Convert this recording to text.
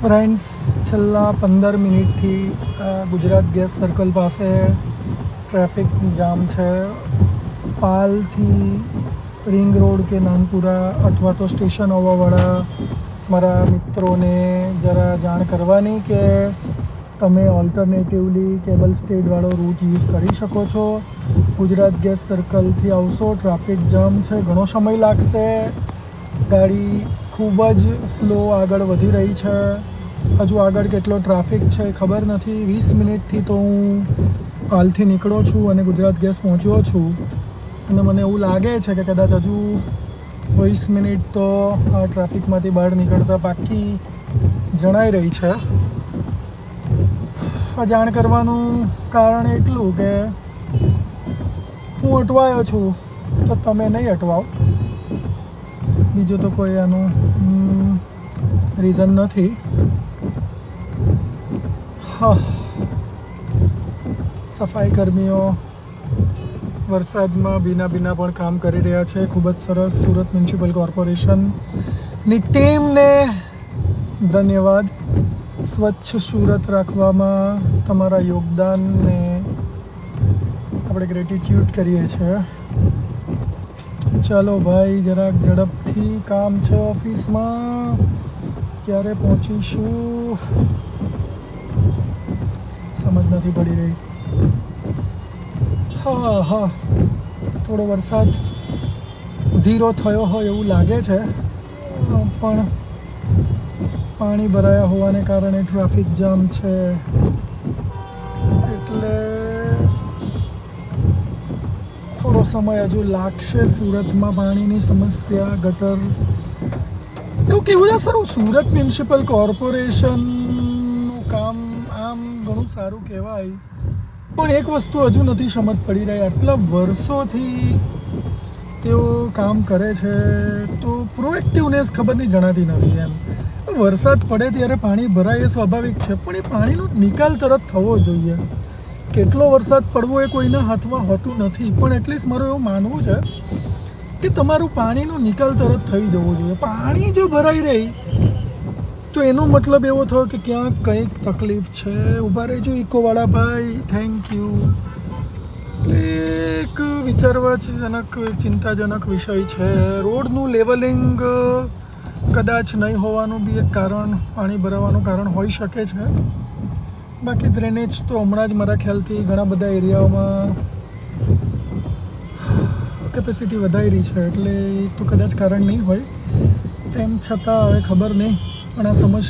Friends, છેલ્લા 15 મિનિટથી Gujarat gas circle પાસે ટ્રાફિક જામ છે. પાલથી રિંગ રોડ કે નાનપુરા અથવા તો સ્ટેશન આવવાવાળા મારા મિત્રોને જરા જાણ કરવાની કે તમે ઓલ્ટરનેટિવલી કેબલ સ્ટેડવાળો રૂટ યુઝ કરી શકો છો. ગુજરાત ગેસ સર્કલથી આવશો, ટ્રાફિક જામ છે, ઘણો સમય લાગશે. ગાડી ખૂબ જ સ્લો આગળ વધી રહી છે. હજુ આગળ કેટલો ટ્રાફિક છે ખબર નથી. 20 મિનિટથી તો હું પાલથી નીકળ્યો છું અને ગુજરાત ગેસ પહોંચ્યો છું અને મને એવું લાગે છે કે કદાચ હજુ 20 મિનિટ તો આ ટ્રાફિકમાંથી બહાર નીકળતા પાક્કી જણાઈ રહી છે. આ જાણ કરવાનું કારણ એટલું કે હું અટવાયો છું તો તમે નહીં અટવાઓ. બીજું તો કોઈ આનું રીઝન નથી. સફાઈ કર્મીઓ વરસાદમાં ભીના પણ કામ કરી રહ્યા છે. ખૂબ જ સરસ. સુરત મ્યુનિસિપલ કોર્પોરેશનની ટીમને ધન્યવાદ. સ્વચ્છ સુરત રાખવામાં તમારા યોગદાનને આપણે ગ્રેટિટ્યૂડ કરીએ છીએ. ચાલો ભાઈ, જરાક ઝડપથી કામ છે ઓફિસમાં. ક્યારે પહોંચીશું સમજ નથી પડી રહી. થોડો વરસાદ ધીરો થયો હોય એવું લાગે છે, પણ પાણી ભરાયા હોવાને કારણે ટ્રાફિક જામ છે. એટલે થોડો સમય હજુ લાગશે. સુરતમાં પાણીની સમસ્યા, ગટર એવું કેવું છે સર. સુરત મ્યુનિસિપલ કોર્પોરેશનનું કામ આમ ઘણું સારું કહેવાય, પણ એક વસ્તુ હજુ નથી સમજ પડી રહી. આટલા વર્ષોથી તેઓ કામ કરે છે તો પ્રોએક્ટિવનેસ ખબર નહીં જણાતી નથી. એમ વરસાદ પડે ત્યારે પાણી ભરાય એ સ્વાભાવિક છે, પણ એ પાણીનો નિકાલ તરત થવો જોઈએ. કેટલો વરસાદ પડવો એ કોઈના હાથમાં હોતું નથી, પણ એટલીસ્ટ મારું એવું માનવું છે કે તમારું પાણીનો નિકાલ તરત થઈ જવો જોઈએ. પાણી જો ભરાઈ રહી તો એનો મતલબ એવો થયો કે ક્યાંક કંઈક તકલીફ છે. ઊભા રહેજો ઇકોવાળા ભાઈ, થેન્ક યુ. એક વિચારવાજનક, ચિંતાજનક વિષય છે. રોડનું લેવલિંગ કદાચ નહીં હોવાનું બી એક કારણ, પાણી ભરાવાનું કારણ હોઈ શકે છે. બાકી ડ્રેનેજ તો હમણાં જ મારા ખ્યાલથી ઘણા બધા એરિયાઓમાં કેપેસિટી વધારી છે, એટલે એ તો કદાચ કારણ નહીં હોય. તેમ છતાં હવે ખબર નહીં, પણ આ સમસ્યા